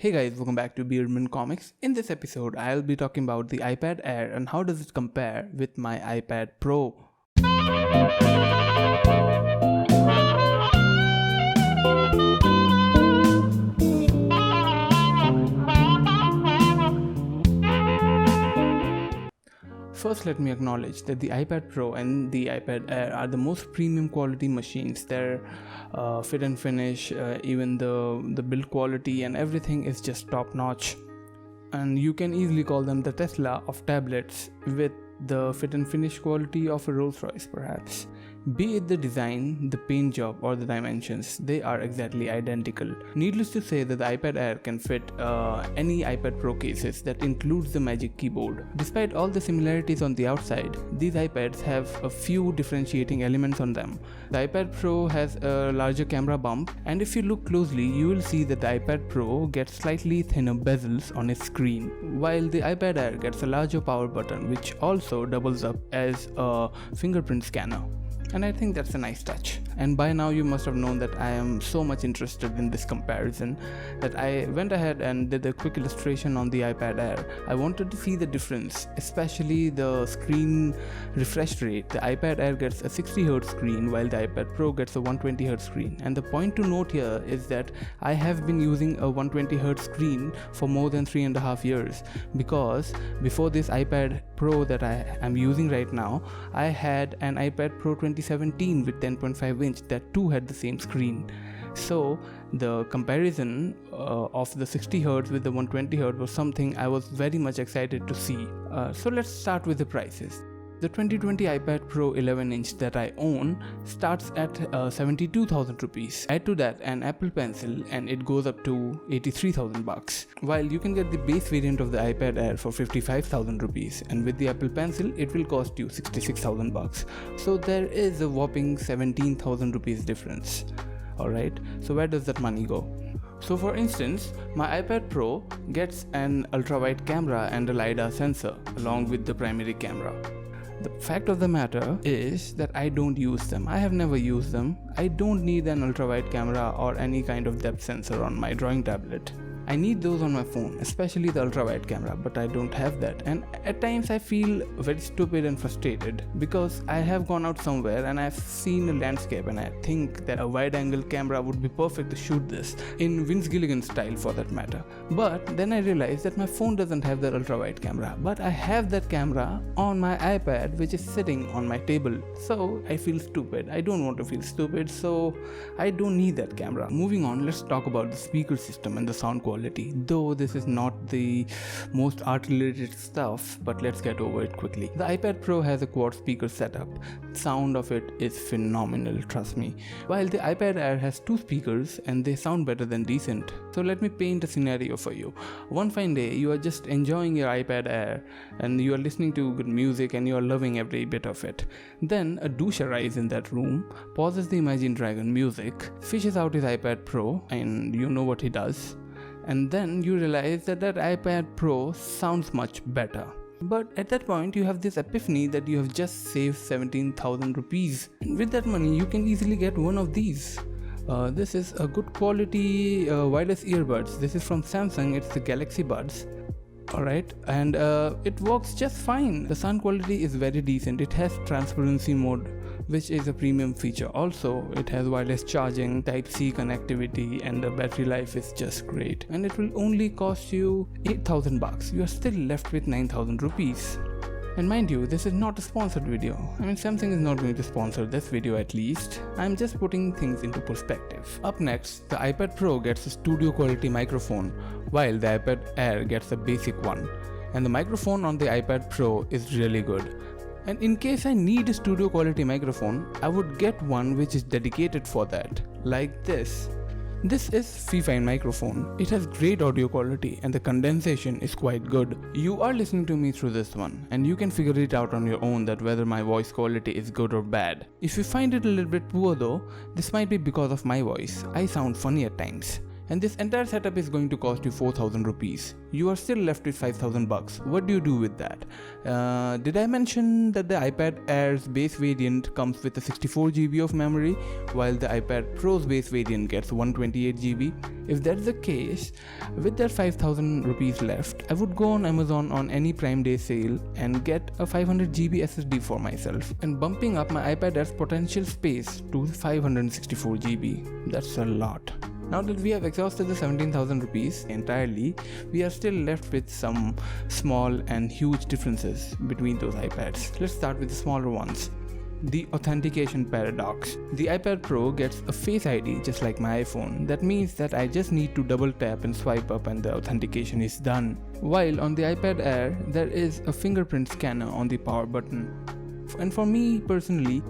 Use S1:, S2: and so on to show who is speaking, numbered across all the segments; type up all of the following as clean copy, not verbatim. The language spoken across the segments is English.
S1: Hey guys, welcome back to Beardman Comics. In this episode, I'll be talking about the iPad Air and how does it compare with my iPad Pro. First, let me acknowledge that the iPad Pro and the iPad Air are the most premium quality machines. Their fit and finish, even the build quality and everything is just top notch. And you can easily call them the Tesla of tablets, with the fit and finish quality of a Rolls Royce perhaps. Be it the design, the paint job or the dimensions, they are exactly identical. Needless to say that the iPad Air can fit any iPad Pro cases that includes the Magic Keyboard. Despite all the similarities on the outside, these iPads have a few differentiating elements on them. The iPad Pro has a larger camera bump, and if you look closely you will see that the iPad Pro gets slightly thinner bezels on its screen, while the iPad Air gets a larger power button which also doubles up as a fingerprint scanner. And I think that's a nice touch. And by now you must have known that I am so much interested in this comparison that I went ahead and did a quick illustration on the iPad Air. I wanted to see the difference, especially the screen refresh rate. The iPad Air gets a 60Hz screen while the iPad Pro gets a 120Hz screen. And the point to note here is that I have been using a 120Hz screen for more than 3.5 years, because before this iPad Pro that I am using right now, I had an iPad Pro 2017 with 10.5 inch that too had the same screen. So the comparison of the 60Hz with the 120Hz was something I was very much excited to see. So let's start with the prices. The 2020 iPad Pro 11-inch that I own starts at 72,000 rupees. Add to that an Apple Pencil and it goes up to 83,000 bucks. While you can get the base variant of the iPad Air for 55,000 rupees, and with the Apple Pencil it will cost you 66,000 bucks. So there is a whopping 17,000 rupees difference. Alright, so where does that money go? So for instance, my iPad Pro gets an ultra-wide camera and a LiDAR sensor along with the primary camera. The fact of the matter is that I don't use them. I have never used them. I don't need an ultra-wide camera or any kind of depth sensor on my drawing tablet. I need those on my phone, especially the ultra-wide camera, but I don't have that. And at times I feel very stupid and frustrated because I have gone out somewhere and I've seen a landscape and I think that a wide-angle camera would be perfect to shoot this, in Vince Gilligan style for that matter. But then I realized that my phone doesn't have that ultra-wide camera, but I have that camera on my iPad which is sitting on my table. So I feel stupid. I don't want to feel stupid, so I don't need that camera. Moving on, let's talk about the speaker system and the sound quality. Though this is not the most art related stuff, but let's get over it quickly. The iPad Pro has a quad speaker setup. The sound of it is phenomenal, trust me. While the iPad Air has 2 speakers and they sound better than decent. So let me paint a scenario for you. One fine day you are just enjoying your iPad Air and you are listening to good music and you are loving every bit of it. Then a douche arrives in that room, pauses the Imagine Dragon music, fishes out his iPad Pro, and you know what he does. And then you realize that iPad Pro sounds much better. But at that point you have this epiphany that you have just saved 17,000 rupees. And with that money you can easily get one of these. This is a good quality wireless earbuds. This is from Samsung, it's the Galaxy Buds. Alright, and it works just fine. The sound quality is very decent. It has transparency mode, which is a premium feature. Also, it has wireless charging, Type-C connectivity, and the battery life is just great. And it will only cost you 8,000 bucks. You are still left with 9,000 rupees. And mind you, this is not a sponsored video. I mean, Samsung is not going to sponsor this video at least. I'm just putting things into perspective. Up next, the iPad Pro gets a studio quality microphone, while the iPad Air gets a basic one. And the microphone on the iPad Pro is really good. And in case I need a studio quality microphone, I would get one which is dedicated for that, like this. This is Fifine microphone. It has great audio quality and the condensation is quite good. You are listening to me through this one and you can figure it out on your own that whether my voice quality is good or bad. If you find it a little bit poor though, this might be because of my voice. I sound funny at times. and this entire setup is going to cost you 4,000 rupees. You are still left with 5,000 bucks. What do you do with that? Did I mention that the iPad Air's base variant comes with a 64 GB of memory, while the iPad Pro's base variant gets 128 GB? If that's the case, with that 5,000 rupees left, I would go on Amazon on any Prime Day sale and get a 500 GB SSD for myself, and bumping up my iPad Air's potential space to 564 GB. That's a lot. Now that we have exhausted the 17,000 rupees entirely, we are still left with some small and huge differences between those iPads. Let's start with the smaller ones. The authentication paradox. The iPad Pro gets a Face ID just like my iPhone. That means that I just need to double tap and swipe up and the authentication is done. While on the iPad Air, there is a fingerprint scanner on the power button. And for me personally,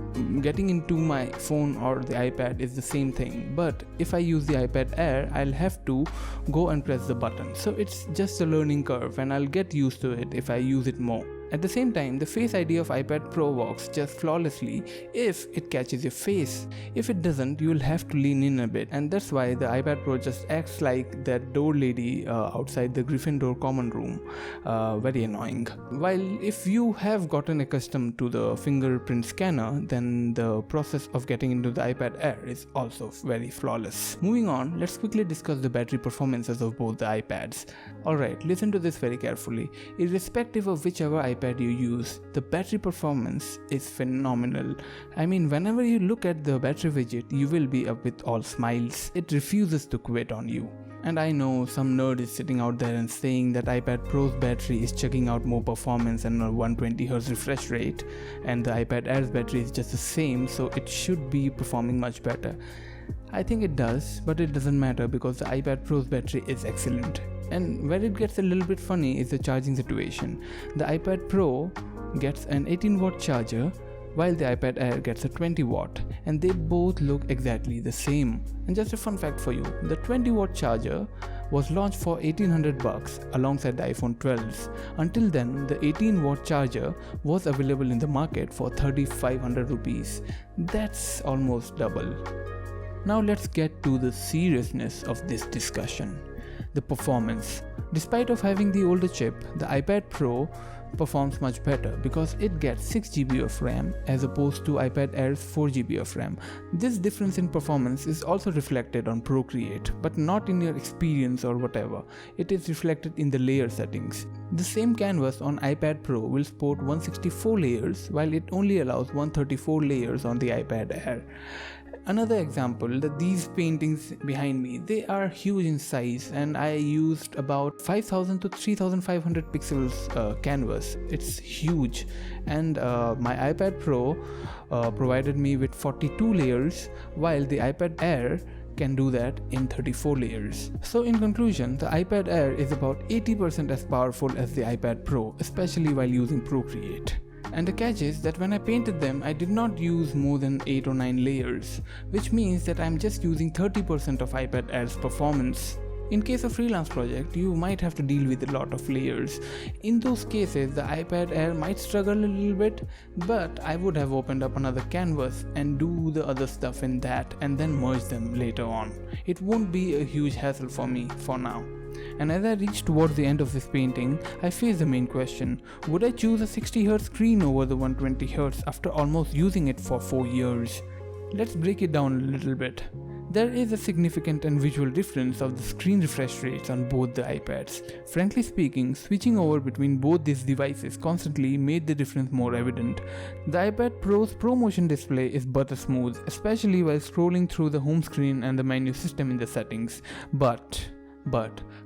S1: getting into my phone or the iPad is the same thing, but if I use the iPad Air, I'll have to go and press the button. So it's just a learning curve and I'll get used to it if I use it more. At the same time, the Face ID of iPad Pro works just flawlessly if it catches your face. If it doesn't, you'll have to lean in a bit, and that's why the iPad Pro just acts like that door lady outside the Gryffindor common room. Very annoying. While if you have gotten accustomed to the fingerprint scanner, then the process of getting into the iPad Air is also very flawless. Moving on, let's quickly discuss the battery performances of both the iPads. Alright, listen to this very carefully. Irrespective of whichever iPad you use, the battery performance is phenomenal. I mean, whenever you look at the battery widget, you will be up with all smiles. It refuses to quit on you. And I know some nerd is sitting out there and saying that iPad Pro's battery is chugging out more performance and a 120Hz refresh rate, and the iPad Air's battery is just the same, so it should be performing much better. I think it does, but it doesn't matter because the iPad Pro's battery is excellent. And where it gets a little bit funny is the charging situation. The iPad Pro gets an 18-watt charger, while the iPad Air gets a 20-watt, and they both look exactly the same. And just a fun fact for you, the 20-watt charger was launched for 1,800 bucks alongside the iPhone 12s. Until then, the 18-watt charger was available in the market for 3,500 rupees. That's almost double. Now let's get to the seriousness of this discussion. The performance. Despite of having the older chip, the iPad Pro performs much better because it gets 6GB of RAM as opposed to iPad Air's 4GB of RAM. This difference in performance is also reflected on Procreate, but not in your experience or whatever. It is reflected in the layer settings. The same canvas on iPad Pro will support 164 layers while it only allows 134 layers on the iPad Air. Another example, that these paintings behind me, they are huge in size, and I used about 5,000 to 3,500 pixels canvas. It's huge, and my iPad Pro provided me with 42 layers, while the iPad Air can do that in 34 layers. So in conclusion, the iPad Air is about 80% as powerful as the iPad Pro, especially while using Procreate. And the catch is that when I painted them, I did not use more than 8 or 9 layers, which means that I'm just using 30% of iPad Air's performance. In case of freelance project, you might have to deal with a lot of layers. In those cases, the iPad Air might struggle a little bit, but I would have opened up another canvas and do the other stuff in that and then merge them later on. It won't be a huge hassle for me for now. And as I reach towards the end of this painting, I face the main question: would I choose a 60Hz screen over the 120Hz after almost using it for 4 years? Let's break it down a little bit. There is a significant and visual difference of the screen refresh rates on both the iPads. Frankly speaking, switching over between both these devices constantly made the difference more evident. The iPad Pro's ProMotion display is butter smooth, especially while scrolling through the home screen and the menu system in the settings. But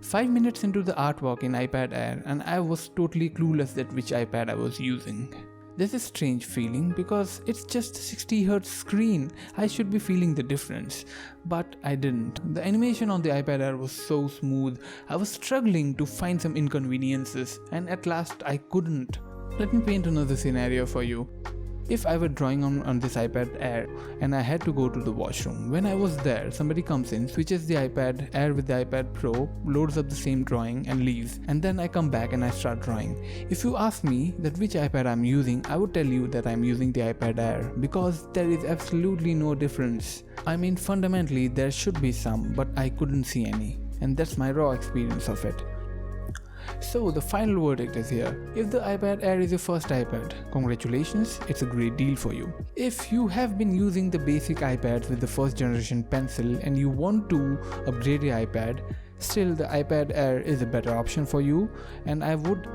S1: 5 minutes into the artwork in iPad Air and I was totally clueless at which iPad I was using. There's a strange feeling because it's just a 60Hz screen. I should be feeling the difference, but I didn't. The animation on the iPad Air was so smooth. I was struggling to find some inconveniences, and at last I couldn't. Let me paint another scenario for you. If I were drawing on this iPad Air and I had to go to the washroom, when I was there, somebody comes in, switches the iPad Air with the iPad Pro, loads up the same drawing and leaves, and then I come back and I start drawing. If you ask me that which iPad I'm using, I would tell you that I'm using the iPad Air because there is absolutely no difference. I mean, fundamentally there should be some, but I couldn't see any, and that's my raw experience of it. So the final verdict is here. If the iPad Air is your first iPad, congratulations, it's a great deal for you. If you have been using the basic iPads with the first generation pencil and you want to upgrade your iPad, still the iPad Air is a better option for you, and I would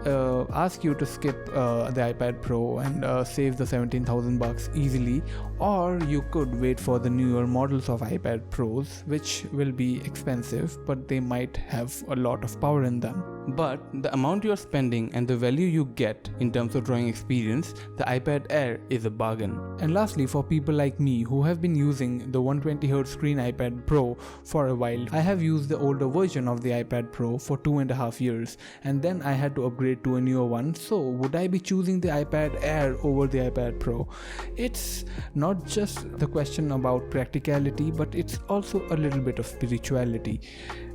S1: ask you to skip the iPad Pro and save the 17,000 bucks easily, or you could wait for the newer models of iPad Pros, which will be expensive but they might have a lot of power in them. But the amount you are spending and the value you get in terms of drawing experience, the iPad Air is a bargain. And lastly, for people like me who have been using the 120Hz screen iPad Pro for a while, I have used the older version of the iPad Pro for 2.5 years, and then I had to upgrade to a newer one. So would I be choosing the iPad Air over the iPad Pro? It's not just the question about practicality, but it's also a little bit of spirituality.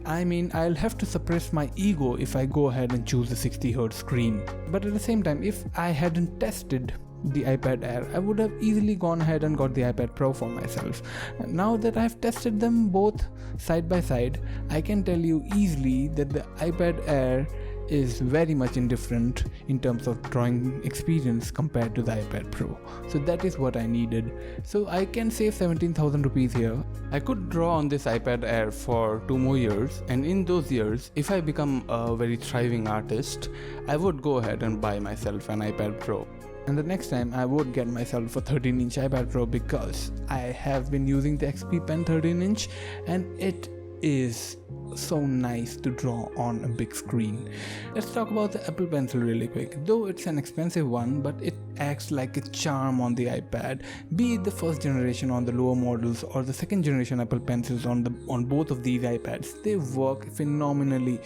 S1: I mean, I'll have to suppress my ego if I go ahead and choose the 60Hz screen. But at the same time, if I hadn't tested the iPad Air, I would have easily gone ahead and got the iPad Pro for myself. Now that I've tested them both side by side, I can tell you easily that the iPad Air is very much indifferent in terms of drawing experience compared to the iPad Pro. So that is what I needed. So I can save 17,000 rupees here. I could draw on this iPad Air for 2 more years, and in those years, if I become a very thriving artist, I would go ahead and buy myself an iPad Pro. And the next time I would get myself a 13-inch iPad Pro because I have been using the XP Pen 13-inch and it is so nice to draw on a big screen. Let's talk about the Apple Pencil really quick. Though it's an expensive one, but it acts like a charm on the iPad. Be it the first generation on the lower models or the second generation Apple Pencils on both of these iPads, they work phenomenally.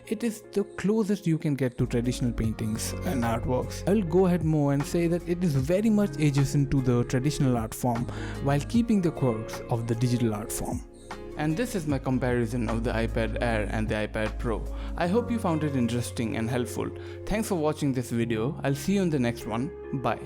S1: It is the closest you can get to traditional paintings and artworks. I'll go ahead more and say that it is very much adjacent to the traditional art form while keeping the quirks of the digital art form. And this is my comparison of the iPad Air and the iPad Pro. I hope you found it interesting and helpful. Thanks for watching this video. I'll see you in the next one. Bye.